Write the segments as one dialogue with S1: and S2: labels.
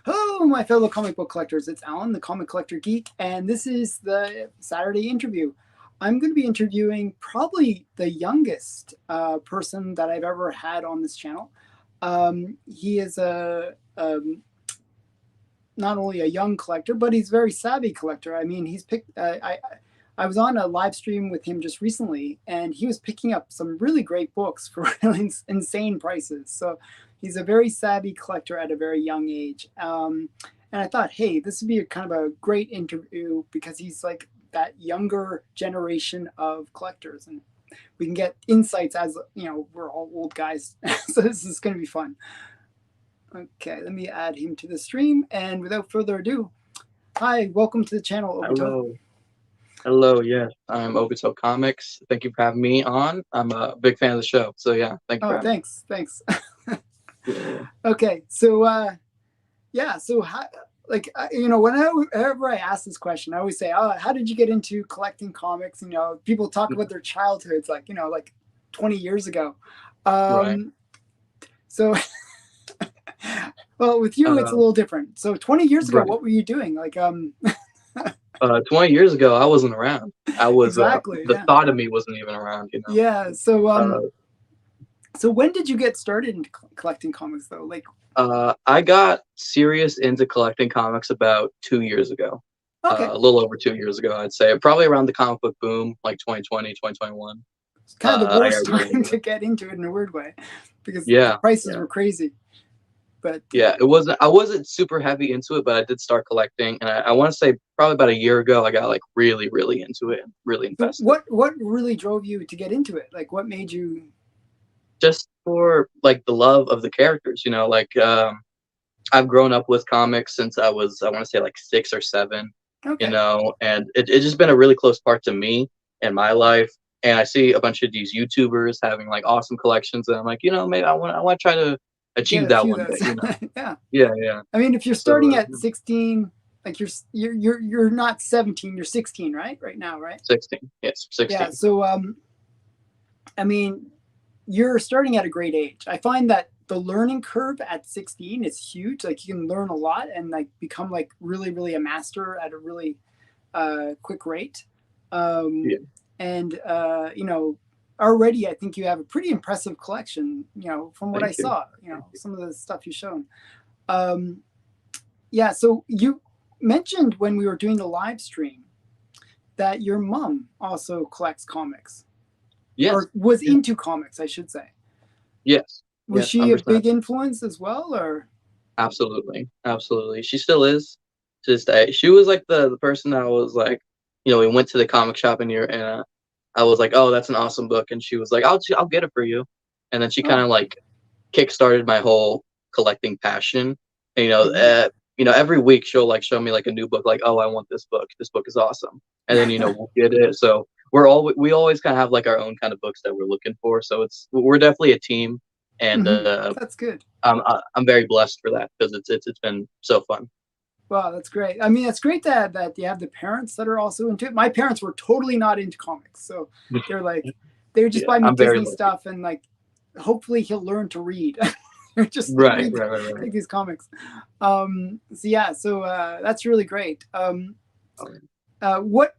S1: Hello, my fellow comic book collectors. It's Alan, the Comic Collector Geek, and this is the Saturday interview. I'm going to be interviewing probably the youngest person that I've ever had on this channel. He is not only a young collector, but he's a very savvy collector. I mean, he's picked. I was on a live stream with him just recently, and he was picking up some really great books for really insane prices. So he's a very savvy collector at a very young age. And I thought, hey, this would be kind of a great interview because he's like that younger generation of collectors, and we can get insights as you know we're all old guys. So this is going to be fun. Okay, let me add him to the stream, and without further ado, hi, welcome to the channel, Obito.
S2: Hello. Hello, yes, I'm Obito Comics. Thank you for having me on. I'm a big fan of the show, so yeah, thank you for having
S1: thanks.
S2: me.
S1: Okay, so yeah, so how, like you know, whenever I ask this question, I always say, "Oh, how did you get into collecting comics?" You know, people talk about their childhoods, like 20 years ago.
S2: Right.
S1: So, well, with you, it's a little different. So, 20 years ago,
S2: Right.
S1: what were you doing? Like,
S2: 20 years ago, I wasn't around. I was
S1: exactly.
S2: the thought of me wasn't even around.
S1: Yeah. So, so when did you get started in collecting comics, though? Like,
S2: I got serious into collecting comics about 2 years ago.
S1: okay,
S2: A little over 2 years ago, I'd say. Probably around the comic book boom, like 2020, 2021.
S1: it's kind of the worst time to get into it in a weird way, because the prices were crazy. But
S2: yeah, I wasn't super heavy into it, but I did start collecting, and I want to say probably about a year ago I got like really into it and really invested.
S1: What really drove you to get into it? Like, what made you?
S2: Just for like the love of the characters, like I've grown up with comics since I want to say like 6 or 7,
S1: Okay.
S2: And it's just been a really close part to me and my life. And I see a bunch of these YouTubers having like awesome collections, and I'm like, maybe I want to try to achieve that one day. Yeah.
S1: I mean, if you're starting at 16, like you're not 17, you're 16, right now, right?
S2: 16. Yes, 16.
S1: Yeah. So I mean, you're starting at a great age. I find that the learning curve at 16 is huge. Like, you can learn a lot and like become like really a master at a really quick rate. And already I think you have a pretty impressive collection, from what I saw, some of the stuff you've shown. Yeah, so you mentioned when we were doing the live stream that your mom also collects comics.
S2: Yes.
S1: Or was into comics, I should say.
S2: Yes.
S1: Was she 100%. A big influence as well, or?
S2: Absolutely. She still is. She was like the person that was like, we went to the comic shop in here, and I was like, oh, that's an awesome book, and she was like, I'll get it for you, and then she kind of like kickstarted my whole collecting passion. And, every week she'll like show me like a new book, like, oh, I want this book. This book is awesome, and then we'll get it. So we always kind of have like our own kind of books that we're looking for. So we're definitely a team, and
S1: that's good.
S2: I'm very blessed for that because it's been so fun.
S1: Wow, that's great. I mean, it's great that you have the parents that are also into it. My parents were totally not into comics, so they're like, they would just buy me Disney stuff, and like, hopefully he'll learn to read. Just
S2: right.
S1: Like these comics. So that's really great. What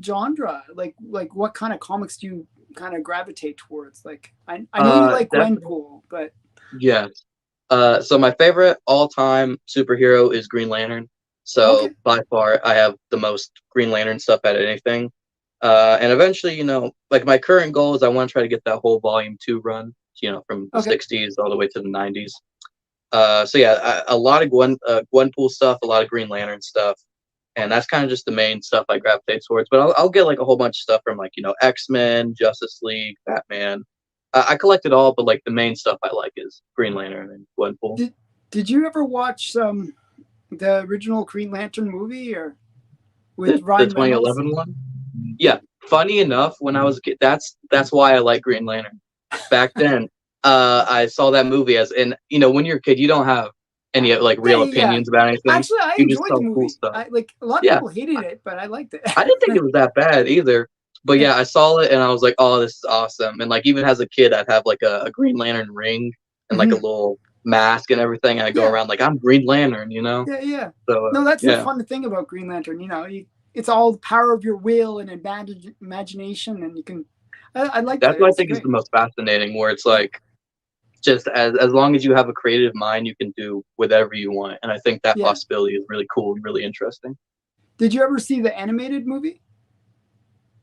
S1: genre, like what kind of comics do you kind of gravitate towards? Like, I know you like Gwenpool, but
S2: yes. So my favorite all-time superhero is Green Lantern. So by far, I have the most Green Lantern stuff at anything. And eventually, like my current goal is I want to try to get that whole Volume 2 run, from the 60s all the way to the 90s. So yeah, a lot of Gwenpool stuff, a lot of Green Lantern stuff. And that's kind of just the main stuff I gravitate towards. But I'll get like a whole bunch of stuff from like, X-Men, Justice League, Batman. I collect it all, but like the main stuff I like is Green Lantern and Gwenpool.
S1: Did you ever watch the original Green Lantern movie, or with Ryan
S2: the 2011
S1: Reynolds?
S2: One? Yeah. Funny enough, when I was a kid, that's why I like Green Lantern. Back then, I saw that movie and when you're a kid, you don't have any like real opinions about anything.
S1: Actually, I enjoyed the movie. Cool stuff. Like a lot of people hated it, but I liked it.
S2: I didn't think it was that bad either. But yeah, I saw it and I was like, oh, this is awesome. And like even as a kid, I'd have like a Green Lantern ring and like a little mask and everything, and I go
S1: Yeah,
S2: around like I'm Green Lantern,
S1: yeah, yeah.
S2: So
S1: No, that's the
S2: yeah,
S1: fun thing about Green Lantern. It's all the power of your will and imagination, and you can. I like
S2: that's
S1: that.
S2: what I
S1: It's
S2: think is the
S1: great.
S2: most fascinating. Where it's
S1: Yeah,
S2: like just as long as you have a creative mind, you can do whatever you want, and I think that
S1: yeah.
S2: possibility is really cool and really interesting.
S1: Did you ever see the animated movie?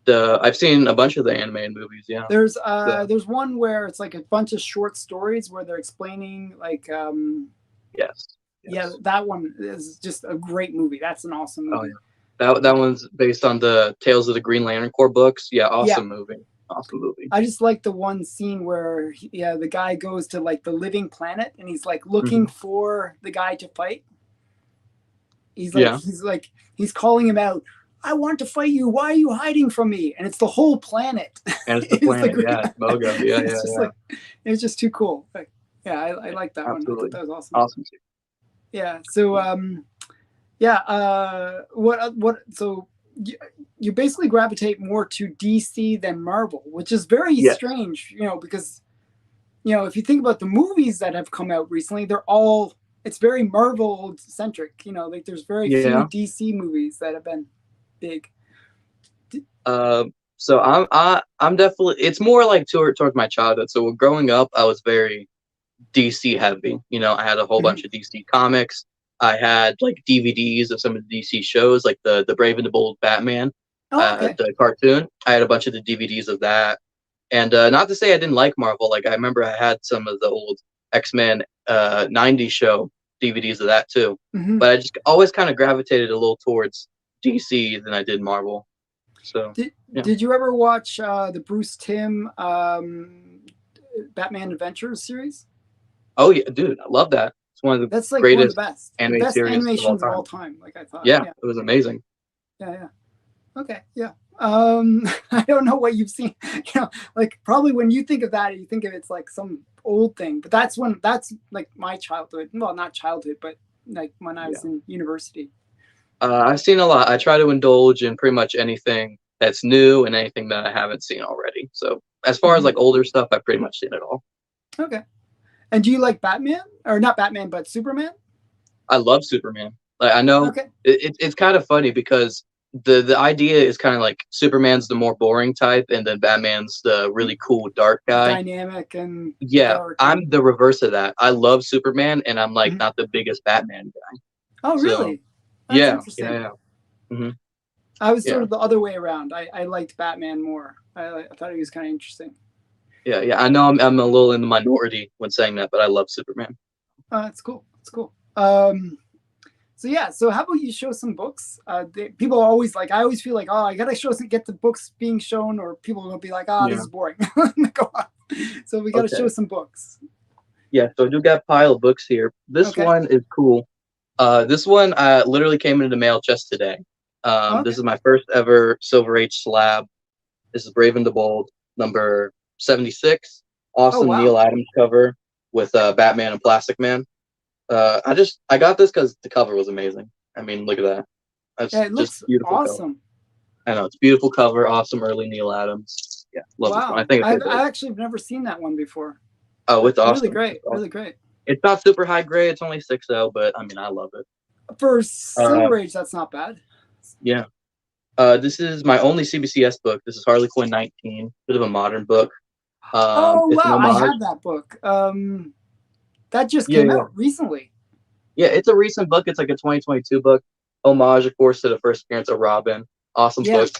S2: I've seen a bunch of the animated movies. Yeah. The
S1: There's one where it's like a bunch of short stories where they're explaining like
S2: yes,
S1: yeah,
S2: yes.
S1: that one is just a great movie. That's an awesome
S2: Oh
S1: movie.
S2: yeah. That one's based on the Tales of the Green Lantern Corps books. Yeah,
S1: Yeah,
S2: awesome movie. Awesome movie.
S1: I just like the one scene where yeah, the guy goes to like the living planet and he's like looking
S2: Hmm.
S1: for the guy to fight.
S2: Yeah,
S1: He's calling him out. I want to fight you. Why are you hiding from me? And it's the whole planet.
S2: and it's the
S1: It's the
S2: planet.
S1: green.
S2: Yeah, it's Mogo. Yeah,
S1: It's
S2: yeah,
S1: just
S2: yeah.
S1: like it's just too cool. Like, yeah, I like that one. I thought
S2: Absolutely.
S1: that was awesome.
S2: Awesome.
S1: Yeah. So yeah. So you, you basically gravitate more to DC than Marvel, which is very
S2: Yes.
S1: strange. Because if you think about the movies that have come out recently, it's very Marvel centric. Like there's very few
S2: Yeah.
S1: DC movies that have been big.
S2: So I'm definitely. It's more like towards my childhood. So growing up, I was very DC heavy. I had a whole
S1: Mhm.
S2: bunch of DC comics. I had like DVDs of some of the DC shows, like the Brave and the Bold Batman,
S1: Oh, okay.
S2: the cartoon. I had a bunch of the DVDs of that. And not to say I didn't like Marvel. Like I remember I had some of the old X-Men '90s show DVDs of that too.
S1: Hmm.
S2: But I just always kind of gravitated a little towards DC than I did Marvel. So
S1: Did
S2: yeah.
S1: Did you ever watch the Bruce Timm Batman Adventures series?
S2: Oh yeah, dude, I love that. It's one of the
S1: That's like one of
S2: greatest
S1: the
S2: anime
S1: best
S2: series of all
S1: animations of all
S2: time.
S1: time. Like I thought.
S2: Yeah,
S1: Yeah,
S2: it was amazing.
S1: yeah, yeah. Okay, yeah. I don't know what you've seen. Like probably when you think of that, you think of it's like some old thing. But that's like my childhood. Well, not childhood, but like when I
S2: Yeah.
S1: was in university.
S2: I've seen a lot. I try to indulge in pretty much anything that's new and anything that I haven't seen already. So as far as
S1: Hmm.
S2: like older stuff, I've pretty much seen it all.
S1: Okay. And do you like Batman or not Batman, but Superman?
S2: I love Superman. Like I know
S1: Okay.
S2: it's kind of funny because the idea is kind of like Superman's the more boring type, and then Batman's the really cool dark guy.
S1: Dynamic and
S2: Yeah,
S1: dark
S2: I'm
S1: and.
S2: the reverse of that. I love Superman, and I'm like
S1: Mhm.
S2: not the biggest Batman guy.
S1: Oh,
S2: So
S1: really? That's
S2: yeah, yeah,
S1: interesting.
S2: yeah, hmm
S1: I was sort
S2: yeah,
S1: of the other way around. I liked Batman more. I thought he was kind of interesting.
S2: yeah, yeah. I know I'm a little in the minority when saying that, but I love Superman.
S1: That's cool. That's cool. So yeah. So how about you show some books? People are always like, I always feel like, oh, I gotta get the books being shown, or people will be like, oh, this
S2: Yeah.
S1: is boring. Go on. So we gotta show
S2: Okay.
S1: some books.
S2: Yeah. So I do got a pile of books here. This
S1: Okay.
S2: one is cool. This one literally came into the mail just today. This
S1: Okay.
S2: is my first ever Silver Age slab. This is Brave and the Bold, number 76.
S1: Oh
S2: Awesome
S1: wow.
S2: Neil Adams cover with Batman and Plastic Man. I got this because the cover was amazing. I mean, look at that.
S1: Yeah,
S2: That's
S1: it
S2: just
S1: looks
S2: beautiful cover.
S1: awesome.
S2: I know it's beautiful cover. Awesome early Neil Adams. Yeah, love this one. I
S1: Wow.
S2: think it's my
S1: I
S2: favorite.
S1: actually have never seen that one before.
S2: Oh,
S1: But
S2: it's
S1: really
S2: awesome.
S1: great.
S2: It's
S1: Really
S2: awesome.
S1: great.
S2: It's not super high grade. It's only 6.0, but I mean, I love it.
S1: For
S2: Uh,
S1: Silver Age, that's not bad.
S2: yeah. This is my only CBCS book. This is Harley Quinn 19. Bit of a modern book.
S1: Oh
S2: It's an
S1: wow, I
S2: homage.
S1: have that book. That just
S2: Yeah,
S1: came
S2: yeah,
S1: out recently.
S2: yeah. It's a recent book. It's like a 2022 book. Homage, of course, to the first appearance of Robin. Awesome
S1: Yeah,
S2: book.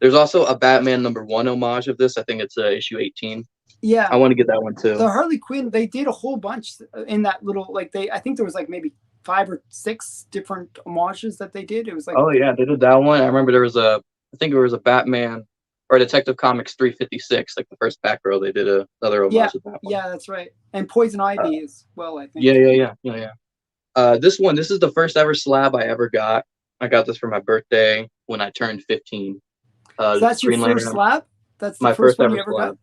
S2: There's also a Batman #1 homage of this. I think it's issue 18. I
S1: yeah.
S2: want to get that one too.
S1: The Harley Quinn, they did a whole bunch in that little like I think there was like maybe 5 or 6 different homages that they did. It was like
S2: Oh yeah, they did that one. I remember I think there was a Batman or Detective Comics 356, like the first Batgirl. They did another
S1: yeah,
S2: homage of that one.
S1: yeah, that's right. And Poison
S2: Uh,
S1: Ivy as well, I
S2: yeah,
S1: think.
S2: yeah, yeah, yeah, yeah. This is the first ever slab I ever got. I got this for my birthday when I turned 15.
S1: So
S2: This is
S1: that's your
S2: Green
S1: first
S2: Lantern,
S1: slab? That's the
S2: my
S1: first
S2: first
S1: one
S2: ever
S1: you ever got?
S2: slab,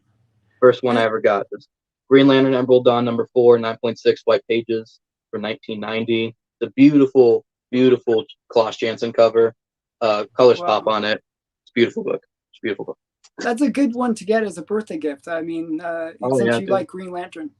S2: first one I
S1: Yeah.
S2: ever got. This Green Lantern Emerald Dawn #4, 9.6 white pages for 1990. The beautiful, beautiful Klaus Janson cover. Color stop
S1: Wow.
S2: on it. It's a beautiful book. It's a beautiful book.
S1: That's a good one to get as a birthday gift. I mean,
S2: Oh
S1: since
S2: yeah,
S1: you
S2: dude.
S1: like Green Lantern.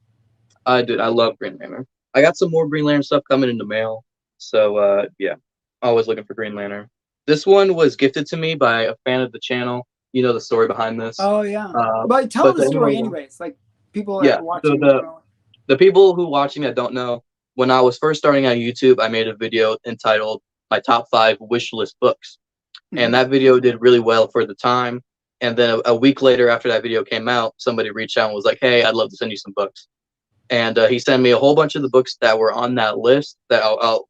S2: I did. I love Green Lantern. I got some more Green Lantern stuff coming in the mail. So yeah, always looking for Green Lantern. This one was gifted to me by a fan of the channel. You know the story behind this.
S1: Oh yeah,
S2: Uh,
S1: but tell
S2: but
S1: the
S2: to
S1: story
S2: anyone,
S1: anyways. Like people that
S2: yeah.
S1: are
S2: So
S1: watching don't know.
S2: the people who watching that don't know, when I was first starting on YouTube, I made a video entitled "My Top 5 Wish List Books," and
S1: Hmm.
S2: that video did really well for the time. And then a week later, after that video came out, somebody reached out and was like, "Hey, I'd love to send you some books." And he sent me a whole bunch of the books that were on that list. That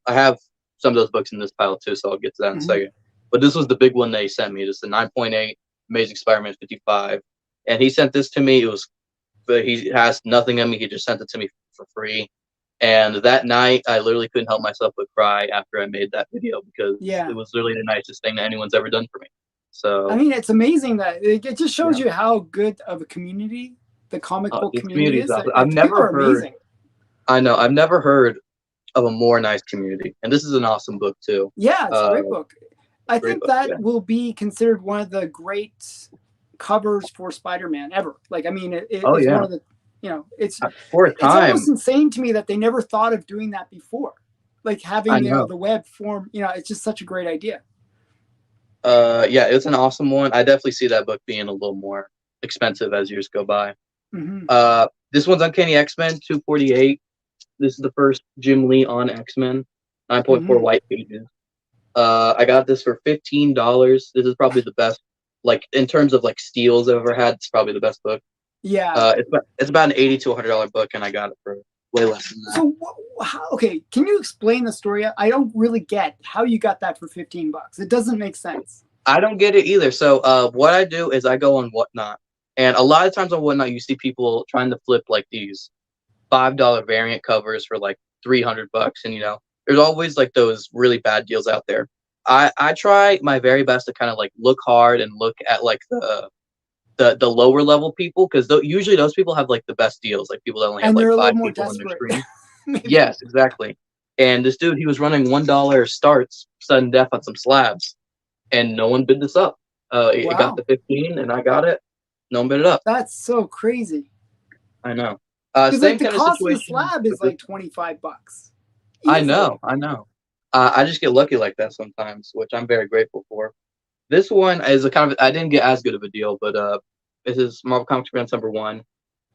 S2: I have some of those books in this pile too, so I'll get to that in a
S1: Hmm.
S2: second. But this was the big one that he sent me. Just the 9.8 Amazing Spider-Man 55, and he sent this to me. It was, but he has nothing on me. He just sent it to me for free. And that night, I literally couldn't help myself but cry after I made that video because it
S1: Yeah,
S2: was literally the nicest thing that anyone's ever done for me.
S1: I
S2: So
S1: mean it's amazing that it just shows
S2: yeah,
S1: you how good of a community the comic book
S2: this
S1: community
S2: community is
S1: is.
S2: awesome.
S1: Like the people are amazing.
S2: I know, I've never heard of a more nice community, and this is an awesome book too.
S1: Yeah, it's a
S2: Uh,
S1: great book. I
S2: Great
S1: think
S2: book.
S1: that
S2: Yeah,
S1: will be considered one of the great covers for Spider-Man ever. Like, I mean,
S2: oh
S1: it's one
S2: yeah.
S1: of the, you know,
S2: For a
S1: it's almost
S2: time,
S1: insane to me that they never thought of doing that before. Like
S2: I
S1: having,
S2: know.
S1: the web form, it's just such a great idea.
S2: Yeah, it's an awesome one. I definitely see that book being a little more expensive as years go by.
S1: Hmm.
S2: This one's Uncanny X-Men 248. This is the first Jim Lee on X-Men. 9.4
S1: Hmm.
S2: white pages. I got this for $15. This is probably the best, like in terms of like steals I've ever had. It's probably the best book.
S1: Yeah.
S2: It's about an $80 to $100 book, and I got it for way less than that.
S1: So, okay, can you explain the story? I don't really get how you got that for $15. It doesn't make sense.
S2: I don't get it either. So what I do is I go on Whatnot, and a lot of times on Whatnot you see people trying to flip like these $5 variant covers for like $300, and there's always like those really bad deals out there. I try my very best to kind of like look hard and look at like the lower level people because usually those people have like the best deals, like people that only have
S1: And
S2: like
S1: they're a little
S2: five
S1: more
S2: people on their
S1: desperate.
S2: screen.
S1: Maybe.
S2: Yes, exactly. And this dude, he was running $1 starts sudden death on some slabs, and no one bid this up. It got
S1: Wow.
S2: to 15, and I got it. No one bid it up.
S1: That's so crazy.
S2: I know.
S1: Because like
S2: Same
S1: the
S2: kind of
S1: cost of the
S2: situation
S1: slab is
S2: with this.
S1: like $25
S2: I know,
S1: easily.
S2: I know. I just get lucky like that sometimes, which I'm very grateful for. This one is a kind of I didn't get as good of a deal, but this is Marvel Comics Presents #1.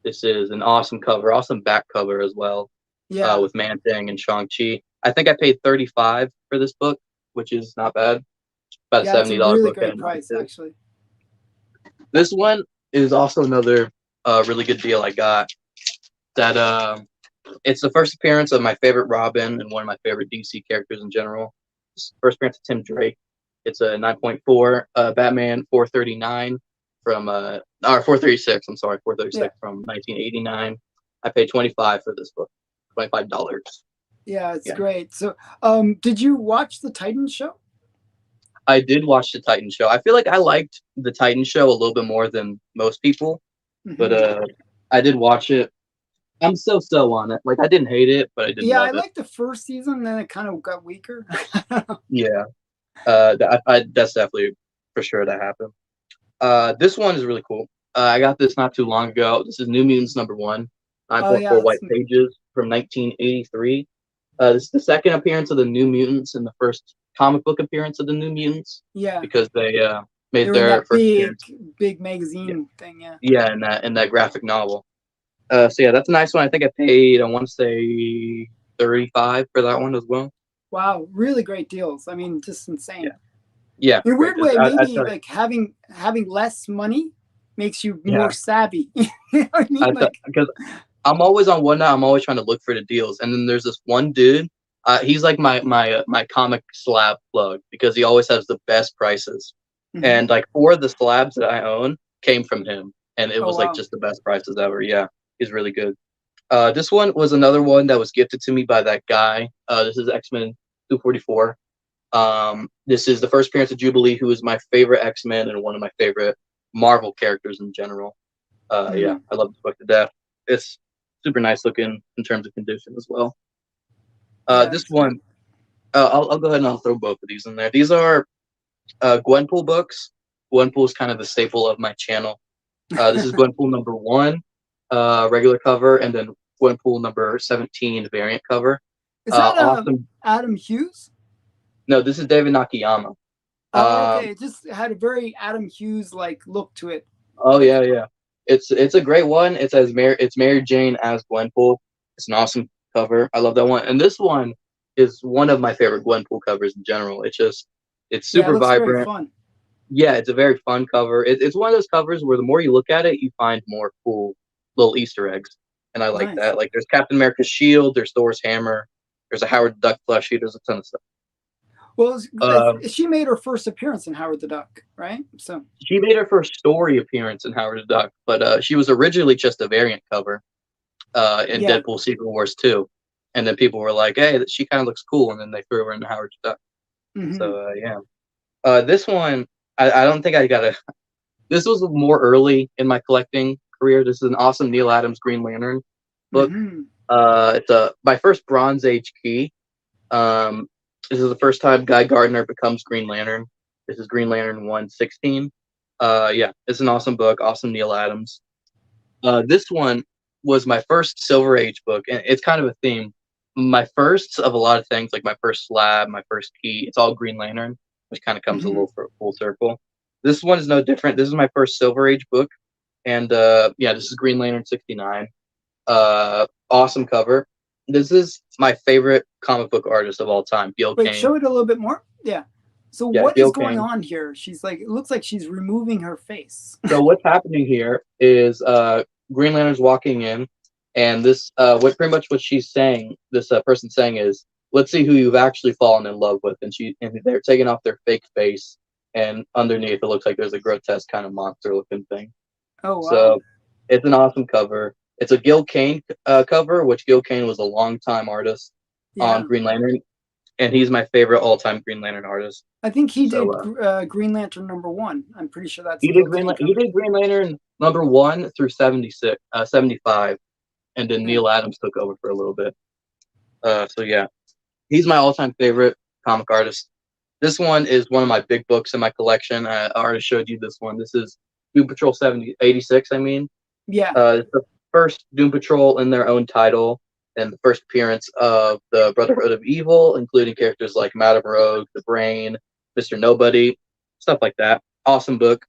S2: This is an awesome cover, awesome back cover as well,
S1: Yeah,
S2: with Man Thing and Shang-Chi. I think I paid 35 for this book, which is not bad. About a
S1: yeah, it's a
S2: $70
S1: really
S2: book at
S1: great
S2: a
S1: price
S2: 92.
S1: actually.
S2: This one is also another really good deal I got. That it's the first appearance of my favorite Robin and one of my favorite DC characters in general. It's the first appearance of Tim Drake. It's a 9.4 Batman 439 from or 436. I'm sorry,
S1: Yeah,
S2: 436 from 1989. I paid 25 for this book. $25.
S1: yeah, it's
S2: Yeah,
S1: great. So, did you watch the Titan show?
S2: I did watch the Titan show. I feel like I liked the Titan show a little bit more than most people, but
S1: Hmm.
S2: I did watch it. I'm so on it. Like I didn't hate it, but I didn't
S1: Yeah, I
S2: love it.
S1: liked the first season, then it kind of got weaker.
S2: Yeah. That's definitely for sure that happened. This one is really cool. I got this not too long ago. This is New Mutants #1,
S1: Oh yeah,
S2: 9.4 white pages from 1983. This is the second appearance of the New Mutants and the first comic book appearance of the New Mutants
S1: yeah.
S2: because they
S1: They
S2: made
S1: were in
S2: their
S1: that
S2: first
S1: big,
S2: appearance.
S1: big
S2: Yeah,
S1: magazine thing. Yeah.
S2: yeah, in that graphic novel. So yeah, that's a nice one. I think I paid, I want to say 35 for that one as well.
S1: Wow, really great deals. I mean, just
S2: Yeah,
S1: insane.
S2: yeah,
S1: In a
S2: great.
S1: weird way,
S2: I
S1: maybe
S2: tell you,
S1: like having less money makes you more
S2: yeah,
S1: savvy. You know what I mean? Like,
S2: because I'm always on Whatnot. I'm always trying to look for the deals, and then there's this one dude. He's like my comic slab plug because he always has the best prices.
S1: mhm.
S2: And like 4 of the slabs that I own came from him, and it
S1: Oh
S2: was like
S1: wow.
S2: just the best prices ever. Yeah, he's really good. This one was another one that was gifted to me by that guy. This is X-Men 244. This is the first appearance of Jubilee, who is my favorite X-Men and one of my favorite Marvel characters in general. Yeah,
S1: Mhm.
S2: I love this book to death. It's super nice looking in terms of condition as well.
S1: Yeah,
S2: This
S1: it's great.
S2: one, I'll go ahead and I'll throw both of these in there. These are Gwenpool books. Gwenpool is kind of the staple of my channel. This is Gwenpool #1, regular cover, and then Gwenpool number 17 variant cover.
S1: Is that
S2: Awesome.
S1: Adam Hughes?
S2: No, this is David Nakayama.
S1: Oh, okay. It just had a very Adam Hughes like look to it.
S2: Oh
S1: Like,
S2: yeah, yeah. It's a great one. It's Mary Jane as Gwenpool. It's an awesome cover. I love that one. And this one is one of my favorite Gwenpool covers in general. It's
S1: yeah, it
S2: super
S1: looks very
S2: vibrant.
S1: fun.
S2: Yeah, it's a very fun cover. It's one of those covers where the more you look at it, you find more cool little Easter eggs, and I like
S1: Nice.
S2: that. Like there's Captain America's shield, there's Thor's hammer, there's a Howard the Duck plushie, there's a ton of stuff.
S1: Well,
S2: Um,
S1: she made her first appearance in Howard the Duck, right? So
S2: she made her first story appearance in Howard the Duck, but she was originally just a variant cover in
S1: yeah.
S2: Deadpool Secret Wars 2. And then people were like, "Hey, she kind of looks cool," and then they threw her into Howard the Duck.
S1: Hmm.
S2: So yeah, this one I don't think I got a. This was more early in my collecting career. This is an awesome Neil Adams Green Lantern book.
S1: Hmm.
S2: It's my first Bronze Age key. Um, this is the first time Guy Gardner becomes Green Lantern. This is Green Lantern 116. Yeah, it's an awesome book. Awesome Neil Adams. This one was my first Silver Age book, and it's kind of a theme. My first of a lot of things, like my first slab, my first key, it's all Green Lantern, which kind of comes a
S1: Hmm.
S2: little full circle. This one is no different. This is my first Silver Age book, and yeah, this is Green Lantern 69. Awesome cover. This is my favorite comic book artist of all time, Gil
S1: Wait,
S2: Kane.
S1: show it a little bit more. Yeah. So
S2: Yeah,
S1: what is
S2: Gil
S1: going
S2: Kane.
S1: on here? She's like, it looks like she's removing her face.
S2: So what's happening here is Green Lantern's walking in, and this what pretty much what she's saying, this person's saying is, let's see who you've actually fallen in love with, and they're taking off their fake face, and underneath it looks like there's a grotesque kind of monster looking thing.
S1: Oh wow.
S2: So it's an awesome cover. It's a Gil Kane cover, which Gil Kane was a longtime artist on
S1: Yeah.
S2: Green Lantern, and he's my favorite all-time Green Lantern artist.
S1: I think he
S2: So
S1: did Green Lantern #1. I'm pretty sure that's
S2: he did
S1: Gil Kane
S2: He
S1: cover.
S2: did Green Lantern number 1 through 76, 75, and then
S1: Yeah.
S2: Neil Adams took over for a little bit. So yeah, he's my all-time favorite comic artist. This one is one of my big books in my collection. I already showed you this one. This is Doom Patrol 86. I mean,
S1: Yeah.
S2: it's the first Doom Patrol in their own title, and the first appearance of the Brotherhood of Evil, including characters like Madame Rogue, the Brain, Mr. Nobody, stuff like that. Awesome book.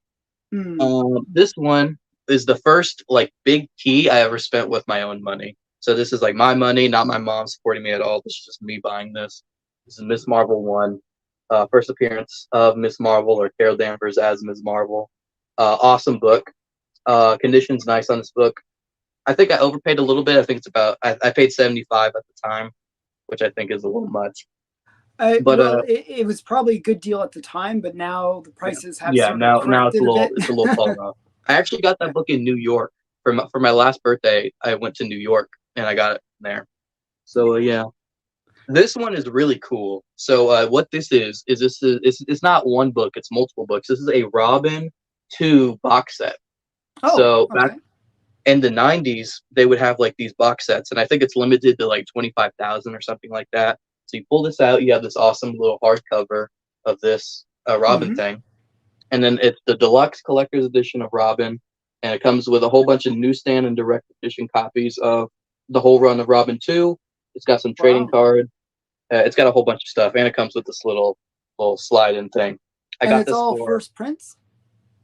S1: Mm.
S2: This one is the first like big key I ever spent with my own money. So this is like my money, not my mom supporting me at all. This is just me buying this. This is Miss Marvel 1. First appearance of Miss Marvel or Carol Danvers as Miss Marvel. Awesome book. Conditions nice on this book. I think I overpaid a little bit. I think it's about I paid 75 at the time, which I think is a little much. But
S1: Well, it was probably a good deal at the time, but now the
S2: yeah,
S1: prices have
S2: yeah.
S1: sort of
S2: Now
S1: corrected a bit.
S2: it's a little fallen off. I actually got that book in New York for my last birthday. I went to New York and I got it there. So yeah, this one is really cool. So what this is it's not one book; it's multiple books. This is a Robin 2 box set.
S1: Oh,
S2: So back
S1: okay.
S2: in the 90s, they would have like these box sets, and I think it's limited to like 25,000 or something like that. So you pull this out, you have this awesome little hardcover of this Robin
S1: Hmm.
S2: thing, and then it's the deluxe collector's edition of Robin, and it comes with a whole bunch of newsstand and direct edition copies of the whole run of Robin 2. It's got some trading
S1: Wow.
S2: cards. It's got a whole bunch of stuff, and it comes with this little slide-in thing. I
S1: And
S2: got
S1: it's
S2: this
S1: all
S2: for
S1: first prints?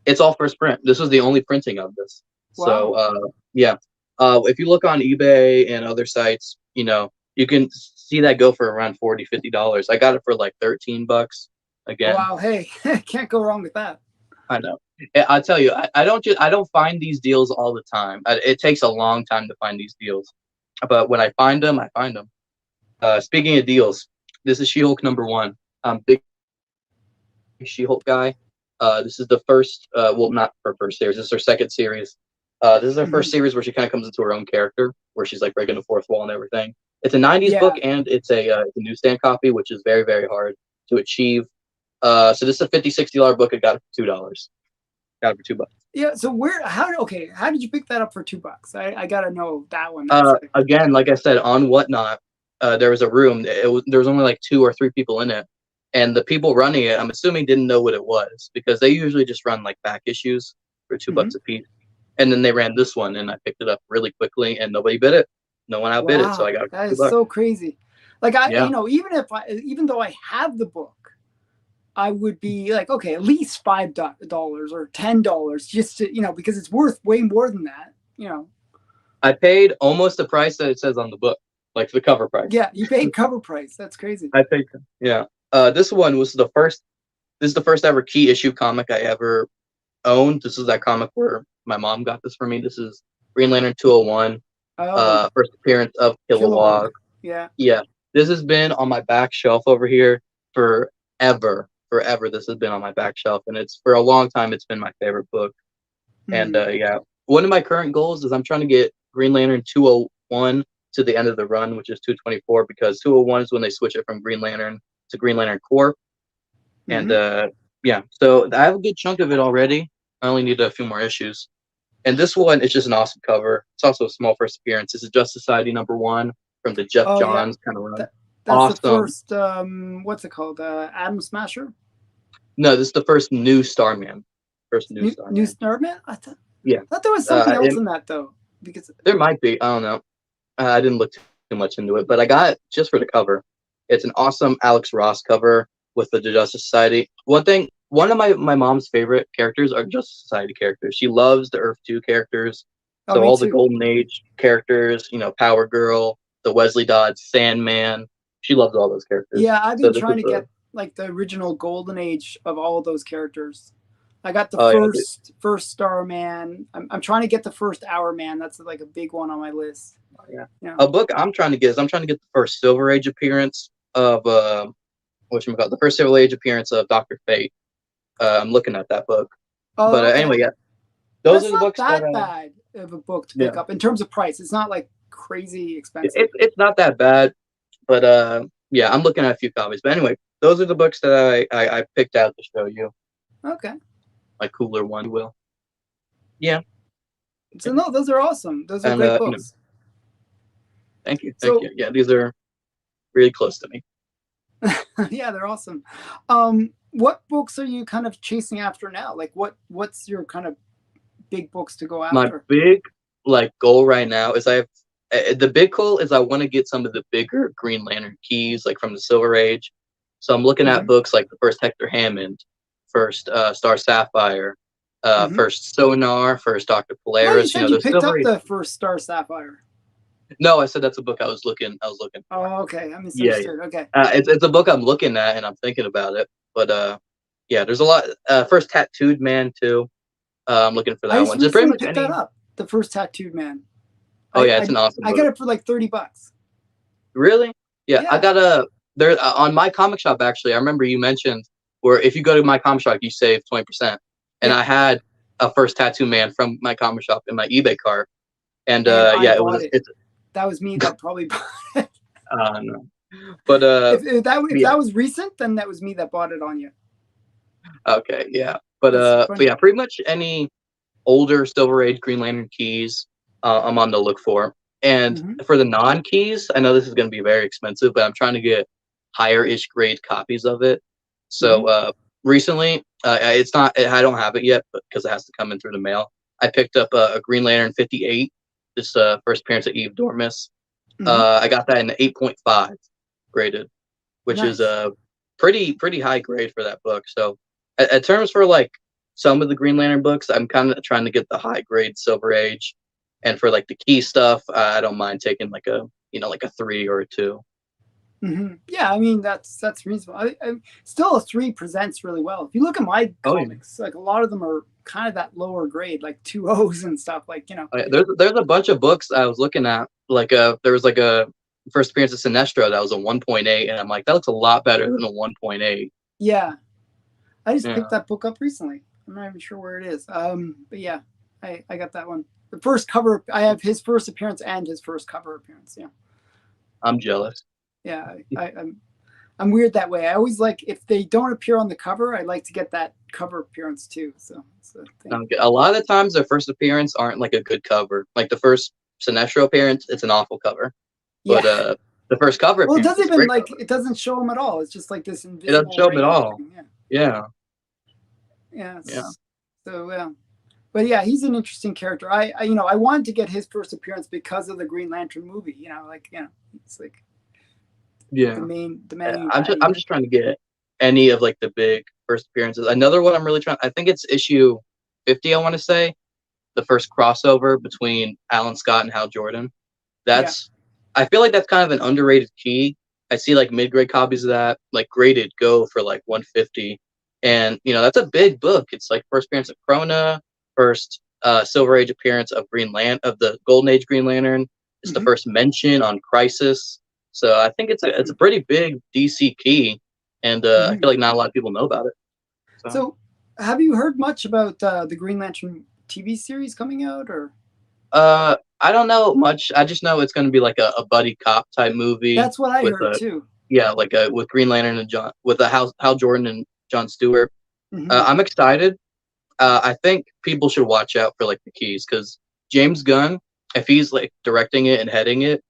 S2: it's all first print. This was the only printing of this. So
S1: Wow.
S2: yeah, if you look on eBay and other sites, you can see that go for around $40-$50. I got it for like $13. Again,
S1: Wow. Hey, can't go wrong with that.
S2: I know. I'll tell you, I don't find these deals all the time. It takes a long time to find these deals, but when I find them, I find them. Speaking of deals, this is She-Hulk #1. Big She-Hulk guy. This is the first, well, not her first series. This is her second series. This is her
S1: Hmm.
S2: first series where she kind of comes into her own character, where she's like breaking the fourth wall and everything. It's a '90s book,
S1: Yeah.
S2: and it's a newsstand copy, which is very, very hard to achieve. So this is a $50-$60 book. I got it for $2. Got it for $2.
S1: Yeah. So how did you pick that up for $2? I gotta know that one. That's like,
S2: Again, like I said, on Whatnot, there was a room. There was only like 2 or 3 people in it, and the people running it, I'm assuming, didn't know what it was because they usually just run like back issues for $2
S1: hmm.
S2: a piece. And then they ran this one, and I picked it up really quickly, and nobody bid it. no one outbid it, so I
S1: Wow,
S2: got it
S1: that
S2: for
S1: is
S2: $2.
S1: so crazy. Like I,
S2: Yeah,
S1: even though I have the book, I would be like, okay, at least $5 or $10 just to, because it's worth way more than that.
S2: I paid almost the price that it says on the book, like the cover price.
S1: Yeah, you paid cover price. That's crazy.
S2: I paid, yeah. This one was the first. This is the first ever key issue comic I ever owned. This is that comic where my mom got this for me. This is Green Lantern 201,
S1: Oh,
S2: first appearance of
S1: Kilowog.
S2: Kilowog.
S1: Yeah.
S2: Yeah, this has been on my back shelf over here forever. Forever, this has been on my back shelf, and it's for a long time. It's been my favorite book. And
S1: Hmm.
S2: yeah, one of my current goals is I'm trying to get Green Lantern 201 to the end of the run, which is 224, because 201 is when they switch it from Green Lantern to Green Lantern Corps. And
S1: Hmm.
S2: yeah, so I have a good chunk of it already. I only need a few more issues. And this one is just an awesome cover. It's also a small first appearance. This is Justice Society #1 from the Jeff
S1: Oh yeah,
S2: Johns kind of run.
S1: that that's the
S2: Awesome.
S1: first. What's it called? Atom Smasher.
S2: No, this is the first new Starman. First new
S1: New
S2: Starman.
S1: Starman.
S2: Yeah.
S1: I thought there was something else
S2: And
S1: in that though, because
S2: there might be. I don't know. I didn't look too much into it, but I got it just for the cover. It's an awesome Alex Ross cover with the Justice Society. One of my mom's favorite characters are Justice Society characters. She loves the Earth 2 characters.
S1: oh,
S2: So
S1: me
S2: all the
S1: too.
S2: Golden Age characters, Power Girl, the Wesley Dodds, Sandman. She loves all those characters.
S1: Yeah, I've
S2: So
S1: been
S2: this
S1: trying
S2: is
S1: to get like the original Golden Age of all of those characters. I got the
S2: oh yeah,
S1: first Starman. I'm trying to get the first Hour Man. That's like a big one on my list.
S2: yeah.
S1: Yeah.
S2: A book I'm trying to get is I'm trying to get the first Silver Age appearance of the first Silver Age appearance of Doctor Fate. I'm looking at that book. But
S1: Oh, okay.
S2: anyway, yeah, those
S1: That's
S2: are the
S1: not
S2: books that
S1: that bad of a book to
S2: yeah,
S1: pick up in terms of price. It's not like crazy expensive.
S2: it's not that bad. But yeah, I'm looking at a few copies. But anyway, those are the books that I picked out to show you,
S1: Okay.
S2: my cooler one will. Yeah,
S1: So no, those are awesome. Those are
S2: and
S1: great books.
S2: thank
S1: So
S2: you. Yeah, these are really close to me.
S1: yeah, they're awesome. What books are you kind of chasing after now? Like what's your kind of big books to go
S2: My
S1: after?
S2: big goal right now is the big goal is I want to get some of the bigger Green Lantern keys like from the Silver Age. So I'm looking at
S1: Hmm.
S2: books like the first Hector Hammond, first Star Sapphire,
S1: Hmm.
S2: first Sonar, first Doctor
S1: No, you
S2: Polaris.
S1: said you
S2: The
S1: picked
S2: Silver
S1: up
S2: Age.
S1: the first Star Sapphire.
S2: No, I said that's a book I was looking. For.
S1: Oh, okay. I
S2: Yeah,
S1: misunderstood. Okay.
S2: it's a book I'm looking at and I'm thinking about it. But yeah, there's a lot. First Tattooed Man too. I'm looking for
S1: I
S2: that
S1: just
S2: one. Just pretty
S1: recently
S2: much
S1: picked that
S2: any.
S1: up. The first Tattooed Man.
S2: Oh
S1: I
S2: yeah, it's
S1: I,
S2: an awesome
S1: I got
S2: book.
S1: it for like $30.
S2: Really? Yeah, I
S1: Yeah.
S2: got a there on my comic shop actually. I remember you mentioned where if you go to my comic shop, you save 20%. And
S1: Yeah.
S2: I had a first Tattoo Man from my comic shop in my eBay cart. And
S1: And I
S2: yeah, it
S1: bought
S2: was
S1: it.
S2: it's
S1: That was me that probably bought it.
S2: no. But
S1: If
S2: yeah,
S1: that was recent, then that was me that bought it on you.
S2: okay, yeah.
S1: That's
S2: But
S1: funny.
S2: yeah, pretty much any older Silver Age Green Lantern keys, I'm on the look for. And
S1: Hmm.
S2: for the non keys, I know this is going to be very expensive, but I'm trying to get higher ish grade copies of it.
S1: Hmm.
S2: So recently, it's not, I don't have it yet, but because it has to come in through the mail. I picked up a Green Lantern 58, this first appearance of Eve Dormis.
S1: Hmm.
S2: I got that in the 8.5 graded, which is
S1: Nice.
S2: a pretty high grade for that book. So, at terms for like some of the Green Lantern books, I'm kind of trying to get the high grade Silver Age, and for like the key stuff, I don't mind taking like a like a 3 or a 2.
S1: Hmm. Yeah, I mean that's reasonable. Still a 3 presents really well. If you look at my
S2: Oh yeah.
S1: comics, like a lot of them are kind of that lower grade, like 2 O's and stuff.
S2: Oh, yeah. There's a bunch of books I was looking at. Like there was like a first appearance of Sinestro that was a 1.8, and I'm like that looks a lot better than a 1.8.
S1: Yeah, I just
S2: Yeah,
S1: picked that book up recently. I'm not even sure where it is. But yeah, I got that one. The first cover, I have his first appearance and his first cover appearance. Yeah,
S2: I'm jealous.
S1: yeah. I'm weird that way. I always like if they don't appear on the cover, I like to get that cover appearance too. So it's a thing.
S2: A lot of the times their first appearance aren't like a good cover. Like the first Sinestro appearance, it's an awful cover.
S1: Yeah.
S2: But the first cover
S1: Well, it
S2: appearance
S1: doesn't
S2: is a
S1: even
S2: great
S1: like
S2: cover.
S1: it doesn't show him at all. It's just like this
S2: It doesn't
S1: invisible
S2: show them at
S1: rain
S2: all.
S1: thing. Yeah.
S2: Yeah,
S1: Yeah.
S2: yeah.
S1: So yeah. but yeah, he's an interesting character. I wanted to get his first appearance because of the Green Lantern movie. It's like
S2: Yeah.
S1: the main
S2: I'm
S1: guy.
S2: just trying to get any of like the big first appearances. Another one I'm really trying. I think it's issue 50. I want to say the first crossover between Alan Scott and Hal Jordan.
S1: Yeah.
S2: That's I feel like that's kind of an underrated key. I see like mid grade copies of that, like graded go for like 150, and that's a big book. It's like first appearance of Krona, first Silver Age appearance of of the Golden Age Green Lantern. It's the
S1: Hmm.
S2: first mention on Crisis. So I think it's a pretty big DC key, and I
S1: Hmm.
S2: feel like not a lot of people know about it. So
S1: So, have you heard much about the Green Lantern TV series coming out, or?
S2: I don't know much. I just know it's going to be like a buddy cop type movie
S1: That's what I
S2: with
S1: heard
S2: a
S1: too.
S2: yeah, like a with Green Lantern and John with a Hal Jordan and John Stewart.
S1: Hmm.
S2: I'm excited. I think people should watch out for like the keys because James Gunn, if he's like directing it and heading it,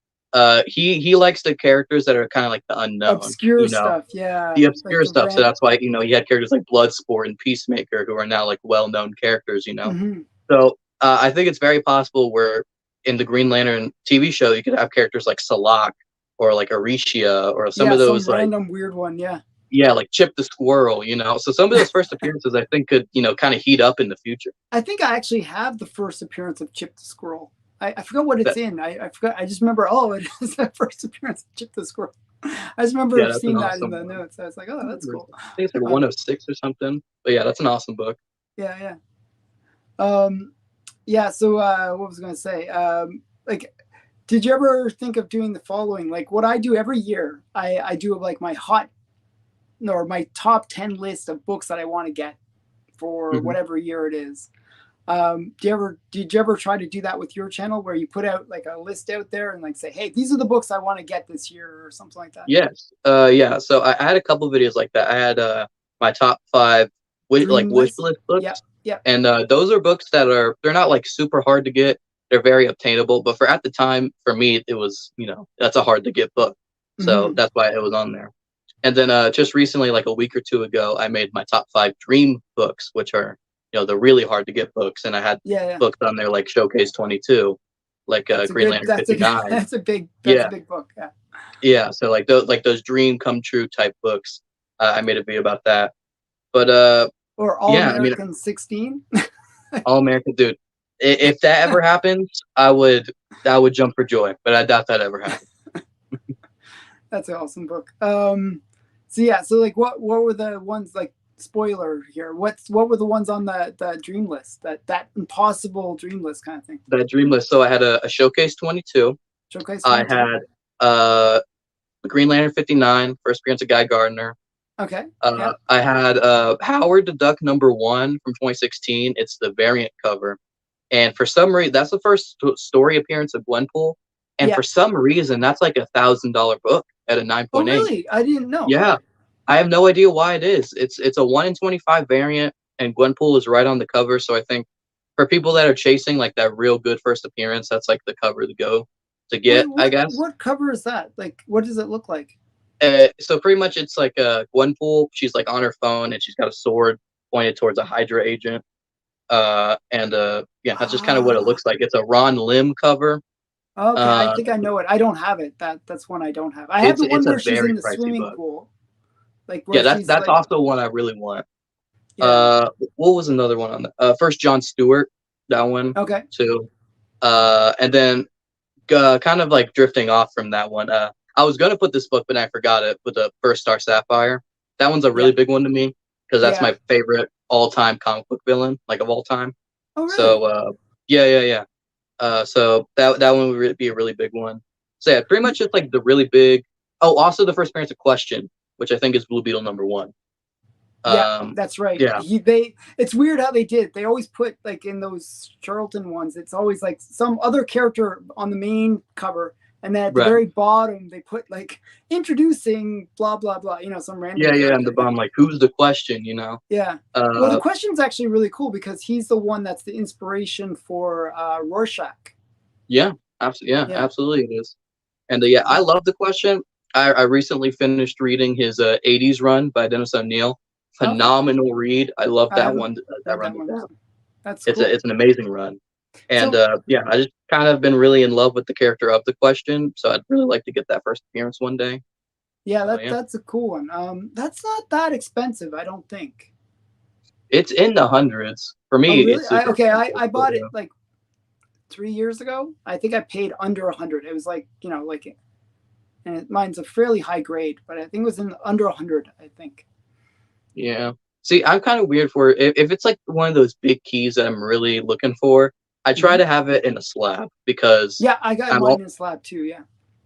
S2: he likes the characters that are kind of like the unknown,
S1: Obscure stuff, yeah,
S2: the
S1: like
S2: obscure
S1: the
S2: stuff. So
S1: rant.
S2: that's why he had characters like Bloodsport and Peacemaker who are now like well known characters.
S1: Hmm.
S2: So I think it's very possible where in the Green Lantern TV show you could have characters like Salak or like Aricia or some
S1: Yeah,
S2: of
S1: some
S2: those like
S1: random weird one. Yeah,
S2: like Chip the Squirrel. So some of those first appearances I think could kind of heat up in the future.
S1: I think I actually have the first appearance of Chip the Squirrel. I forgot what it's
S2: That
S1: in. I forgot. I just remember. Oh, it is the first appearance of Chip the Squirrel. I just remember
S2: Yeah, that's an
S1: seeing that in
S2: awesome
S1: the
S2: one.
S1: notes. I was like, oh,
S2: I
S1: that's cool.
S2: think it's like
S1: Um,
S2: 106 or something. But yeah, that's an awesome book.
S1: yeah, yeah. Um, yeah. So what was I going to say? Like, did you ever think of doing the following? Like what I do every year, I do like my my top 10 list of books that I want to get for
S2: Hmm.
S1: whatever year it is. Did you ever try to do that with your channel where you put out like a list out there and like say, hey, these are the books I want to get this year or something like that?
S2: Yes. Yeah. So I had a couple videos like that. I had my top five
S1: Dream
S2: wish
S1: list.
S2: list
S1: Yeah.
S2: books,
S1: Yeah.
S2: and those are books that they're not like super hard to get. They're very obtainable, but for at the time for me it was that's a hard to get book, so
S1: Mm-hmm.
S2: that's why it was on there. And then just recently, like a week or two ago, I made my top five dream books, which are the really hard to get books, and I had
S1: Yeah. Yeah.
S2: books on there like Showcase 22, like Green Lantern
S1: That's a good,
S2: 59.
S1: that's a
S2: Yeah,
S1: big book. Yeah.
S2: yeah. So like those dream come true type books. I made a video about that. But
S1: Or All
S2: yeah, I mean,
S1: American 16.
S2: All American dude. If that ever happens, I would jump for joy. But I doubt that ever happens.
S1: That's an awesome book. So yeah, so like what were the ones like spoiler here? What were the ones on the dream list? That impossible dream list kind of thing.
S2: That dream list. So I had a Showcase 22.
S1: Showcase
S2: I
S1: 22.
S2: had uh Green Lantern 59, first appearance of Guy Gardner.
S1: Okay. Yeah.
S2: I had Howard the Duck #1 from 2016. It's the variant cover. And for some reason, that's the first story appearance of Gwenpool. And
S1: Yeah.
S2: for some reason, that's like $1,000 book at a
S1: Oh
S2: 9.8.
S1: really? I didn't know.
S2: Yeah, I have no idea why it is. It's a 1 in 25 variant, and Gwenpool is right on the cover. So I think for people that are chasing like that real good first appearance, that's like the cover to go to
S1: Wait,
S2: get, I guess.
S1: what cover is that? Like what does it look like?
S2: So pretty much it's like Gwenpool. She's like on her phone, and she's got a sword pointed towards a Hydra agent. And yeah, that's just kind of what it
S1: Ah,
S2: looks like. It's a Ron Lim cover.
S1: okay. I
S2: Uh,
S1: think I know it. I don't have it. That's one I don't have. I have
S2: it's
S1: the one
S2: it's a
S1: where she's
S2: very
S1: in the
S2: pricey
S1: swimming
S2: book.
S1: pool. Like
S2: Yeah,
S1: where
S2: that's
S1: she's
S2: that's
S1: like,
S2: also one I really want.
S1: yeah.
S2: What was another one on the first John Stewart, that one
S1: Okay.
S2: too. And then kind of like drifting off from that one. I was gonna put this book, but I forgot it. With the first Star Sapphire, that one's a
S1: Yeah.
S2: really big one to me because that's
S1: Yeah.
S2: my favorite all-time comic book villain, like of all time.
S1: Oh
S2: So
S1: really?
S2: yeah, yeah, yeah. So that one would be a really big one. So yeah, pretty much just like the really big. Oh, also the first appearance of Question, which I think is Blue Beetle #1.
S1: Yeah,
S2: Um,
S1: that's right.
S2: yeah,
S1: It's weird how they did. They always put like in those Charlton ones, it's always like some other character on the main cover, and then at the
S2: right.
S1: very bottom they put like introducing blah blah blah, some random
S2: Yeah, yeah, and
S1: character.
S2: the bomb like who's the Question?
S1: Yeah. Well, the
S2: Uh,
S1: question's actually really cool because he's the one that's the inspiration for Rorschach.
S2: yeah, absolutely, yeah,
S1: Yeah.
S2: absolutely it is. And yeah, I
S1: Yeah.
S2: love the Question. I recently finished reading his '80s run by Dennis O'Neil.
S1: Okay.
S2: Phenomenal read. I love
S1: I
S2: that
S1: haven't
S2: one. That
S1: read
S2: run
S1: that
S2: to
S1: one.
S2: death.
S1: That's
S2: It's
S1: cool.
S2: an amazing run. And
S1: So
S2: yeah, I just kind of been really in love with the character of the Question, so I'd really like to get that first appearance one day.
S1: yeah,
S2: So yeah,
S1: that's a cool one. That's not that expensive, I don't think.
S2: it's in the hundreds. For
S1: Oh,
S2: me,
S1: really?
S2: it's super
S1: I
S2: expensive, but
S1: bought it like 3 years ago. I think I paid under 100. It was like, like, and mine's a fairly high grade, but I think it was in under 100. I think.
S2: yeah. See, I'm kind of weird for if it's like one of those big keys that I'm really looking for. I try
S1: Hmm.
S2: to have it in a slab because
S1: Yeah, I got
S2: I'm
S1: mine
S2: all,
S1: in slab too. Yeah.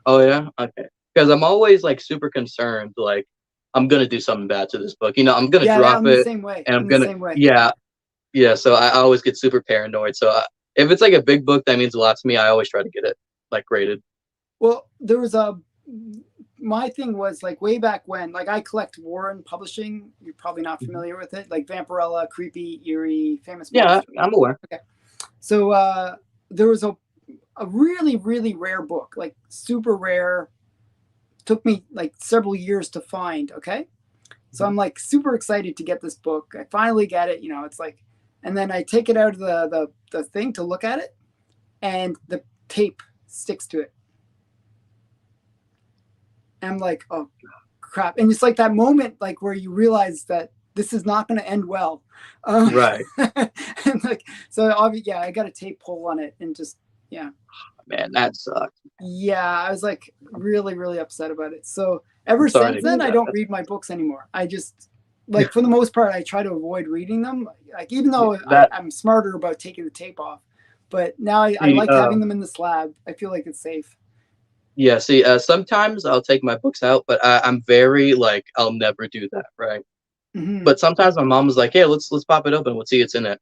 S2: oh yeah, okay. Because I'm always like super concerned, like I'm gonna do something bad to this book. I'm gonna
S1: Yeah,
S2: drop
S1: I'm the
S2: it,
S1: same way.
S2: and I'm
S1: I'm the
S2: gonna
S1: same way.
S2: yeah, yeah. So I always get super paranoid. So if it's like a big book that means a lot to me, I always try to get it like graded.
S1: Well, there was a my thing was like way back when, like I collect Warren Publishing. You're probably not
S2: Mhm.
S1: familiar with it, like Vampirella, Creepy, Eerie, Famous
S2: Yeah,
S1: Monster.
S2: I'm aware.
S1: Okay, so there was a really really rare book, like super rare. Took me like several years to find. Okay, so
S2: Mhm.
S1: I'm like super excited to get this book. I finally get it. It's like, and then I take it out of the thing to look at it, and the tape sticks to it. And I'm like, oh crap. And it's like that moment like where you realize that this is not going to end well.
S2: Right,
S1: And like, so obviously, yeah, I got a tape pull on it and just, yeah.
S2: man, that sucks.
S1: Yeah, I was like really really upset about it. So ever
S2: I'm sorry
S1: since
S2: to hear
S1: then I
S2: that.
S1: don't read my books anymore. I just, like, for the most part I try to avoid reading them, like, even though
S2: That
S1: I'm smarter about taking the tape off, but now I
S2: see,
S1: like having them in the slab. I feel like it's safe.
S2: yeah, see, sometimes I'll take my books out, but I'm very like I'll never do that, right?
S1: Hmm.
S2: But sometimes my mom was like, "Hey, let's pop it open. Let's see what's in it."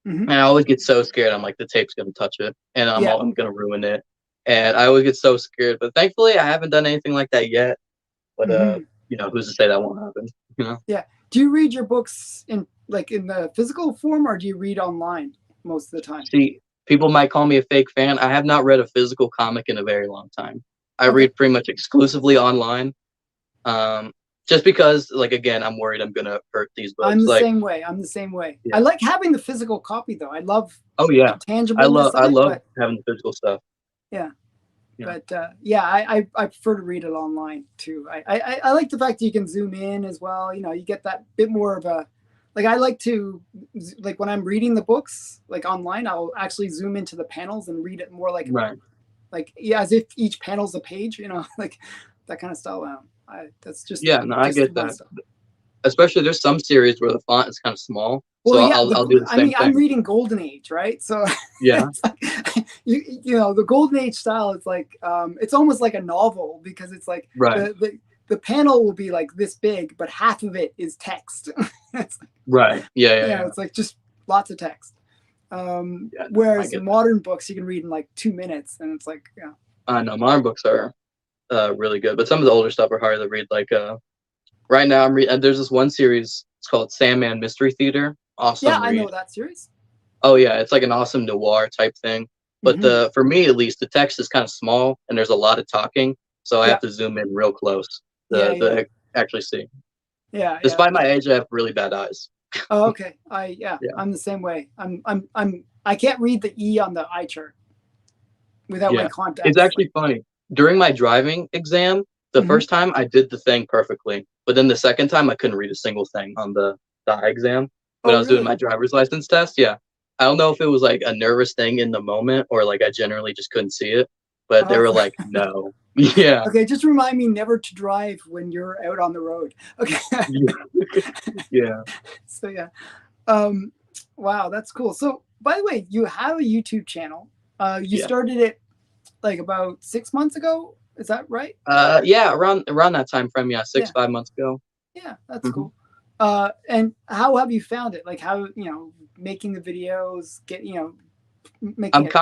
S1: Hmm.
S2: And I always get so scared. I'm like, the tape's gonna touch it, and
S1: Yeah.
S2: I'm gonna ruin it. And I always get so scared. But thankfully, I haven't done anything like that yet. But
S1: Hmm.
S2: who's to say that won't happen? You know.
S1: Yeah. Do you read your books in, like, in the physical form, or do you read online most of the time?
S2: See, people might call me a fake fan. I have not read a physical comic in a very long time. I
S1: Okay.
S2: read pretty much exclusively online. Um, just because, like, again, I'm worried I'm gonna hurt these
S1: I'm
S2: books.
S1: the
S2: Like,
S1: same way. I'm the same way. I
S2: yeah.
S1: like having the physical copy though. I love
S2: Oh
S1: the
S2: yeah.
S1: tangibleness of
S2: I
S1: it,
S2: love
S1: but
S2: having the physical stuff.
S1: yeah.
S2: Yeah.
S1: But yeah, I prefer to read it online too. I like the fact that you can zoom in as well. You get that bit more of a, like, I like to, like, when I'm reading the books like online, I'll actually zoom into the panels and read it more
S2: Right.
S1: like, yeah, as if each panel's a page. Like that kind of style. That's
S2: Yeah. No, I
S1: just
S2: get
S1: my
S2: that.
S1: style.
S2: Especially there's some series where the font is kind of small, so
S1: Well, yeah,
S2: I'll do the
S1: I
S2: same
S1: mean, I'm
S2: thing.
S1: reading Golden Age, right? So
S2: Yeah.
S1: it's like, the Golden Age style. It's like, it's almost like a novel, because it's like
S2: Right.
S1: the panel will be like this big, but half of it is text. It's like,
S2: Right. Yeah. Yeah. Yeah.
S1: it's like just lots of text.
S2: Yeah. No, I
S1: Whereas
S2: get that.
S1: modern books you can read in like 2 minutes, and it's like, yeah.
S2: I know modern books are really good, but some of the older stuff are hard to read. Like right now, I'm reading. There's this one series. It's called Sandman Mystery Theater.
S1: Yeah,
S2: Awesome
S1: I know
S2: read.
S1: that series.
S2: Oh yeah, it's like an awesome noir type thing. But
S1: Hmm.
S2: for me at least, the text is kind of small and there's a lot of talking, so I
S1: Yeah,
S2: have to zoom in real close
S1: yeah, yeah,
S2: to actually see.
S1: yeah, yeah.
S2: Despite my age, I have really bad eyes.
S1: Oh, okay. Yeah,
S2: Yeah,
S1: I'm the same way. I can't read the E on the eye chart without my
S2: yeah. It's
S1: contacts. Like,
S2: actually funny. During my driving exam, the
S1: hmm.
S2: first time I did the thing perfectly, but then the second time I couldn't read a single thing on the eye exam when
S1: Oh,
S2: I was doing
S1: really?
S2: my driver's license test. Yeah, I don't know if it was like a nervous thing in the moment or like I generally just couldn't see it, but they were
S1: Oh,
S2: like, no, yeah.
S1: okay. Just remind me never to drive when you're out on the road. Okay.
S2: Yeah. Yeah.
S1: So yeah. Um, wow, that's cool. So, by the way, you have a YouTube channel. You
S2: Yeah.
S1: started it like about 6 months ago. Is that right?
S2: Yeah, around that time frame, yeah,
S1: Yeah.
S2: 5 months ago.
S1: Yeah, that's
S2: Hmm.
S1: cool. And how have you found it? Like, how, making the videos, making it.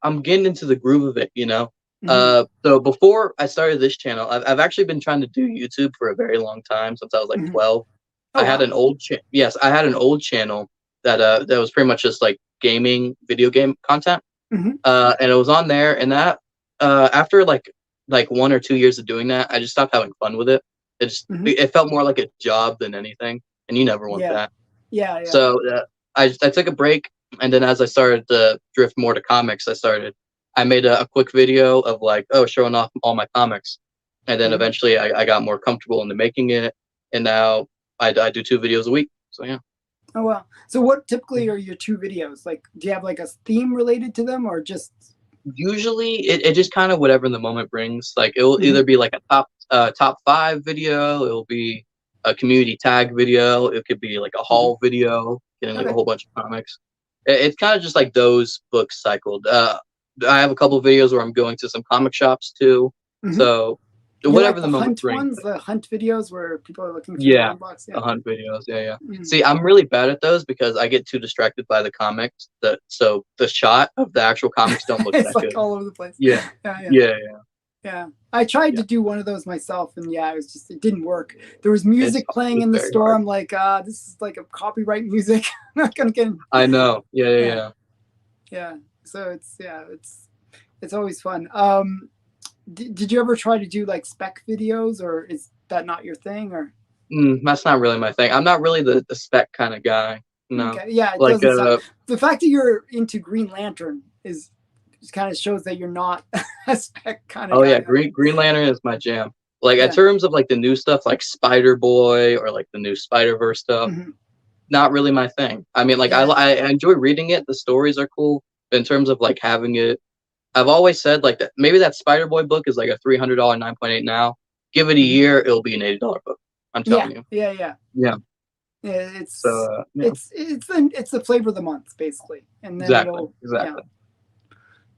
S2: I'm getting into the groove of it, you know.
S1: Hmm.
S2: So before I started this channel, I've actually been trying to do YouTube for a very long time since I was like
S1: Hmm.
S2: 12.
S1: Oh, wow.
S2: Yes, I had an old channel that was pretty much just like gaming, video game content.
S1: Hmm.
S2: And it was on there, and that after like 1 or 2 years of doing that, I just stopped having fun with it.
S1: Hmm.
S2: It felt more like a job than anything, and you never want
S1: Yeah.
S2: that.
S1: Yeah. Yeah.
S2: So I took a break, And then as I started to drift more to comics, I made a quick video of like, oh, showing off all my comics. And then
S1: Mhm.
S2: eventually I got more comfortable into making it. And now I do 2 videos a week. So yeah.
S1: Oh wow. So what typically are your two videos? Like, do you have like a theme related to them, or just?
S2: Usually it just kind of whatever the moment brings. Like it will
S1: Mhm.
S2: either be like a top 5 video, it will be a community tag video, it could be like a
S1: Mhm.
S2: haul video, getting like a
S1: Okay.
S2: whole bunch of comics. It's kind of just like those books cycled. I have a couple videos where I'm going to some comic shops too.
S1: Mhm.
S2: So
S1: You
S2: whatever
S1: like
S2: the
S1: the
S2: moment
S1: hunt
S2: brings.
S1: ones, the hunt videos where people are looking through the
S2: Yeah,
S1: one box?
S2: the
S1: Yeah.
S2: hunt videos. Yeah, yeah.
S1: Mhm.
S2: See, I'm really bad at those because I get too distracted by the comics. So the shot of the actual comics don't look
S1: It's
S2: that
S1: like
S2: good.
S1: all over the place.
S2: Yeah,
S1: Yeah, yeah,
S2: yeah, yeah,
S1: yeah. I tried
S2: yeah.
S1: to do one of those myself, and yeah, it didn't work. There was
S2: It's
S1: music playing
S2: it's
S1: in the
S2: very
S1: store.
S2: hard.
S1: I'm like, this is like a copyright music. I'm not gonna get.
S2: I know. Yeah, yeah,
S1: Yeah,
S2: yeah.
S1: yeah. So it's always fun. Did you ever try to do like spec videos, or is that not your thing? Or
S2: That's not really my thing. I'm not really the spec kind of guy. No.
S1: okay, yeah, it
S2: Like
S1: doesn't sound. The fact that you're into Green Lantern is just kind of shows that you're not a spec kind of
S2: oh yeah,
S1: guy.
S2: Green Lantern is my jam. Like in
S1: Yeah.
S2: terms of like the new stuff like Spider Boy or like the new Spider-Verse stuff,
S1: Hmm.
S2: not really my thing. I mean like
S1: Yeah.
S2: I enjoy reading it, the stories are cool, but in terms of like having it, I've always said like that maybe that Spider Boy book is like a $300 9.8 now. Give it a
S1: Hmm.
S2: year, it'll be an $80 book. I'm
S1: Yeah.
S2: telling you.
S1: Yeah. Yeah.
S2: Yeah.
S1: Yeah.
S2: So yeah,
S1: It's the flavor of the month basically, and then
S2: exactly.
S1: it'll yeah.
S2: Exactly.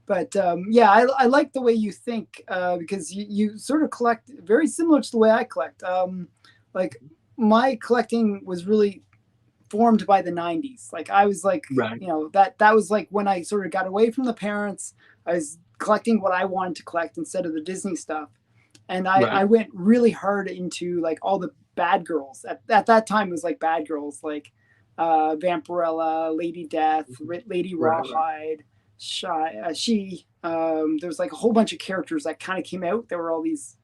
S1: But yeah, I like the way you think because you sort of collect very similar to the way I collect. Like my collecting was really formed by the 90s. Like I was like,
S2: Right.
S1: that was like when I sort of got away from the parents. I was collecting what I wanted to collect instead of the Disney stuff. And I
S2: Right.
S1: went really hard into like all the bad girls. At that time it was like bad girls like Vampirella, Lady Death, Lady
S2: Right. Right.
S1: Rawhide, she. There was like a whole bunch of characters that kind of came out. There were all these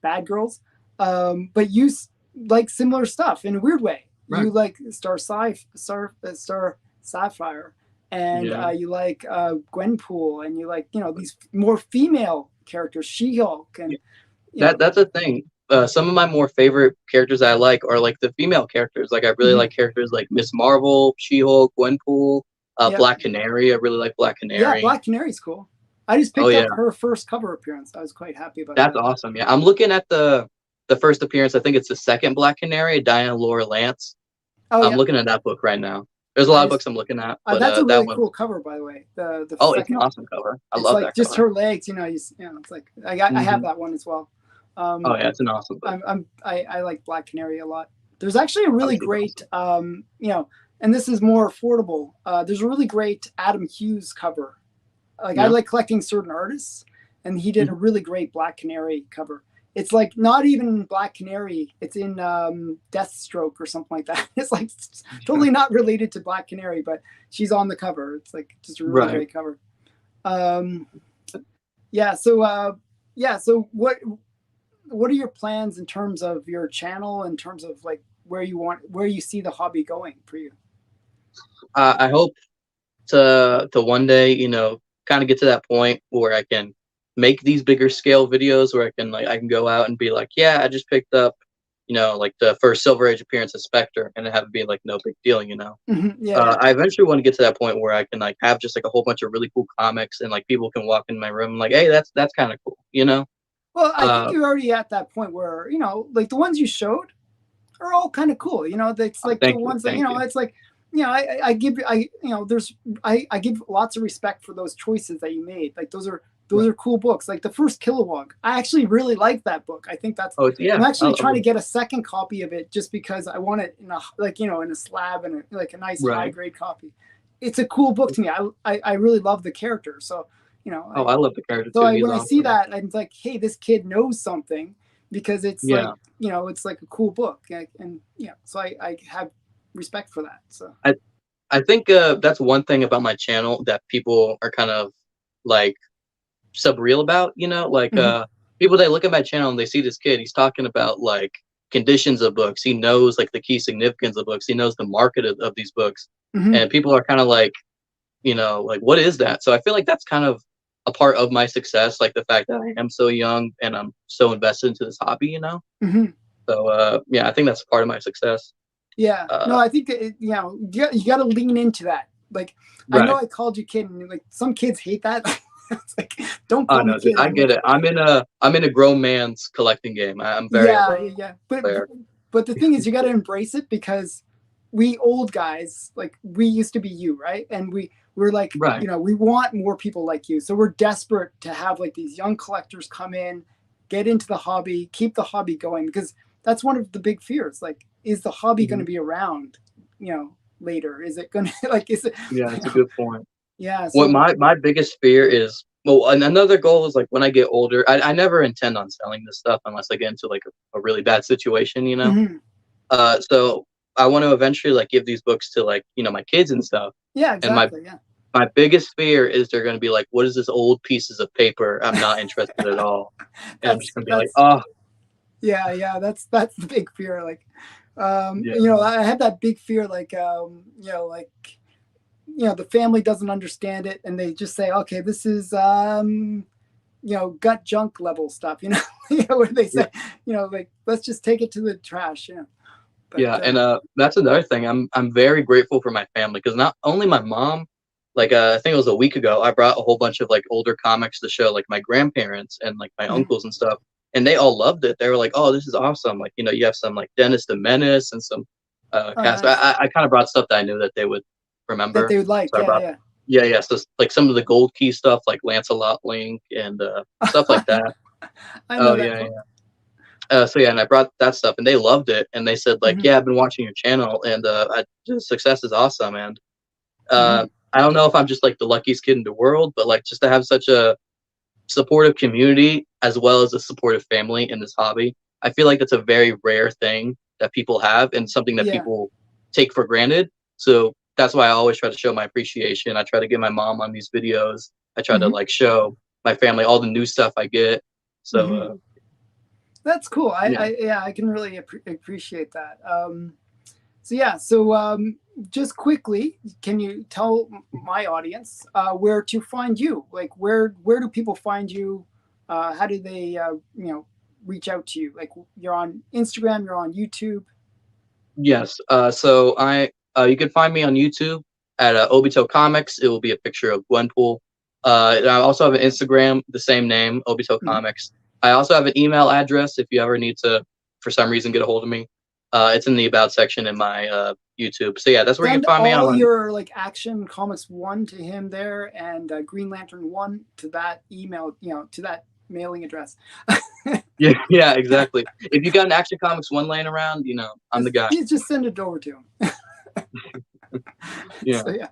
S1: bad girls, but you like similar stuff in a weird way.
S2: Right.
S1: You like Star Sapphire, and
S2: Yeah.
S1: you like Gwenpool, and you like these more female characters, She-Hulk, and you know.
S2: That's a thing. Some of my more favorite characters I like are like the female characters. Like I really
S1: Mhm.
S2: like characters like Miss Marvel, She-Hulk, Gwenpool,
S1: Yeah,
S2: Black Canary. I really like Black
S1: yeah,
S2: Canary.
S1: Black Canary's cool. I just
S2: Oh
S1: picked up
S2: yeah,
S1: her first cover appearance. I was quite happy about
S2: that's
S1: that.
S2: awesome. Yeah, I'm looking at the first appearance. I think it's the second Black Canary, Diana Laura Lance.
S1: Oh
S2: I'm
S1: yeah,
S2: looking at that book right now. There's a
S1: I
S2: lot of
S1: just
S2: books I'm looking at, but
S1: that's a
S2: that
S1: really
S2: one.
S1: cool cover, by the way. The
S2: Oh, it's an
S1: second,
S2: awesome cover. I
S1: it's
S2: love
S1: like
S2: that
S1: just
S2: cover.
S1: her legs. It's like I have
S2: Hmm.
S1: that one as well.
S2: Oh
S1: Um,
S2: yeah, it's an awesome book.
S1: I like Black Canary a lot. There's actually a
S2: Oh,
S1: really
S2: she's
S1: great,
S2: awesome.
S1: and this is more affordable. There's a really great Adam Hughes cover. Like I
S2: Yeah.
S1: like collecting certain artists, and he did a
S2: Mhm.
S1: really great Black Canary cover. It's like not even Black Canary. It's in Deathstroke or something like that. It's like totally not related to Black Canary, but she's on the cover. It's like just a really
S2: Right.
S1: great cover. Um, yeah. So So what are your plans in terms of your channel, in terms of like where you see the hobby going for you?
S2: I hope to one day, kind of get to that point where I can make these bigger scale videos where I can go out and be like, yeah, I just picked up, like the first Silver Age appearance of Spectre, and have it be like no big deal.
S1: Yeah, yeah.
S2: I eventually want to get to that point where I can like have just like a whole bunch of really cool comics, and like people can walk in my room and like, hey, that's kind of cool.
S1: Well, I think
S2: Uh,
S1: you're already at that point where like the ones you showed are all kind of cool. It's like the ones that
S2: thank you.
S1: it's like I give lots of respect for those choices that you made. Like those
S2: Right.
S1: are cool books. Like the first Kilowog, I actually really like that book. I think that's.
S2: Oh
S1: I'm
S2: yeah,
S1: actually
S2: I
S1: trying to
S2: love it.
S1: get a second copy of it just because I want it in a in a slab and like a nice high
S2: Right.
S1: grade copy. It's a cool book to me. I really love the character. So
S2: Oh, I love the character
S1: so
S2: too. He's
S1: when I see
S2: awesome.
S1: that, I'm like, hey, this kid knows something because it's like
S2: Yeah.
S1: it's like a cool book, and so I have respect for that. So.
S2: I I think that's one thing about my channel that people are kind of like subreal about, like
S1: Hmm.
S2: people that look at my channel and they see this kid, he's talking about like conditions of books. He knows like the key significance of books. He knows the market of these books.
S1: Hmm.
S2: And people are kind of like, like what is that? So I feel like that's kind of a part of my success, like the fact that I am so young and I'm so invested into this hobby.
S1: Hmm.
S2: So yeah, I think that's part of my success.
S1: Yeah. No,
S2: Uh,
S1: I think that you got to lean into that. Like, I know
S2: right.
S1: I called you kid, and like some kids hate that. It's like, don't
S2: Oh
S1: call me
S2: no, dude,
S1: kid.
S2: I
S1: I'm
S2: get
S1: like,
S2: it. I'm in a grown man's collecting game. I'm very
S1: yeah.
S2: aware.
S1: But the thing is, you got to embrace it because we old guys, like we used to be you, right? And we're like,
S2: Right.
S1: we want more people like you. So we're desperate to have like these young collectors come in, get into the hobby, keep the hobby going, because that's one of the big fears. Like, is the hobby going
S2: Hmm.
S1: to be around, later? Is it going to like, is it,
S2: Yeah,
S1: you
S2: that's a
S1: know,
S2: good point.
S1: yeah.
S2: What
S1: So,
S2: my biggest fear is, well, and another goal is like when I get older, I never intend on selling this stuff unless I get into like a really bad situation.
S1: mhm.
S2: So I want to eventually like give these books to like, my kids and stuff.
S1: Yeah,
S2: And my
S1: exactly. Yeah.
S2: my biggest fear is they're gonna be like, what is this old pieces of paper? I'm not interested at all. And I'm just gonna be like,
S1: That's
S2: oh
S1: yeah, that's the big fear. Like,
S2: yeah,
S1: I had that big fear, like, like, the family doesn't understand it, and they just say, okay, this is, gut junk level stuff, where they
S2: yeah,
S1: say, like, let's just take it to the trash, But
S2: yeah. And that's another thing. I'm very grateful for my family because not only my mom, like I think it was a week ago, I brought a whole bunch of like older comics to show like my grandparents and like my
S1: mhm.
S2: uncles and stuff. And they all loved it. They were like, "Oh, this is awesome!" Like, you have some like Dennis the Menace and some
S1: Oh,
S2: cast.
S1: nice.
S2: I kind of brought stuff that I knew that they would
S1: That
S2: remember.
S1: they would like,
S2: So I brought,
S1: yeah.
S2: yeah, yeah. So like some of the gold key stuff, like Lancelot Link and stuff like that.
S1: I know
S2: Oh
S1: that
S2: yeah,
S1: book.
S2: yeah. So yeah, and I brought that stuff, and they loved it, and they said like,
S1: Hmm.
S2: "Yeah, I've been watching your channel, and the success is awesome." And
S1: Hmm.
S2: I don't know if I'm just like the luckiest kid in the world, but like just to have such a supportive community as well as a supportive family in this hobby, I feel like that's a very rare thing that people have, and something that
S1: Yeah.
S2: people take for granted. So that's why I always try to show my appreciation. I try to get my mom on these videos. I try to
S1: Hmm.
S2: like show my family all the new stuff I get. So
S1: Hmm. That's cool.
S2: yeah.
S1: Yeah, I can really appreciate that. So yeah, so just quickly, can you tell my audience where to find you? Like, where do people find you? How do they reach out to you? Like, you're on Instagram, you're on YouTube.
S2: Yes. So you can find me on YouTube at Obito Comics. It will be a picture of Gwenpool. And I also have an Instagram, the same name, Obito
S1: Mhm.
S2: Comics. I also have an email address if you ever need to, for some reason, get a hold of me. It's in the about section in my YouTube. So yeah, that's where you can
S1: Send
S2: find me. I'm
S1: all
S2: on.
S1: your like Action Comics 1 to him there, and Green Lantern 1 to that email, to that mailing address.
S2: Yeah, yeah, exactly. If you got an Action Comics one laying around, I'm the guy.
S1: Just send it over to him.
S2: Yeah,
S1: So yeah.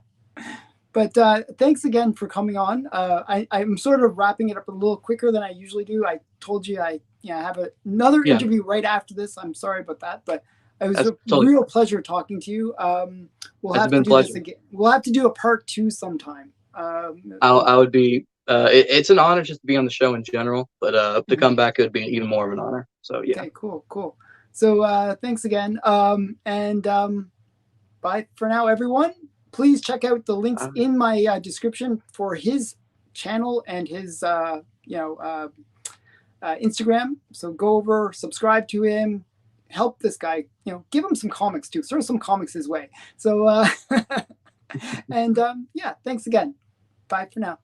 S1: But thanks again for coming on. I'm sort of wrapping it up a little quicker than I usually do. I told you I have another
S2: yeah,
S1: interview right after this. I'm sorry about that, but it was
S2: that's
S1: a
S2: totally
S1: real
S2: fine.
S1: pleasure talking to you. We'll
S2: It's
S1: have to
S2: been a
S1: do this
S2: pleasure.
S1: again. We'll have to do a part 2 sometime.
S2: I would be. It's an honor just to be on the show in general, but to
S1: Mhm.
S2: come back it would be even more of an honor. So yeah.
S1: Okay, cool. So thanks again, and bye for now, everyone. Please check out the links
S2: Uh,
S1: in my description for his channel and his Instagram. So go over, subscribe to him, help this guy. Give him some comics too. Throw some comics his way. So and yeah, thanks again. Bye for now.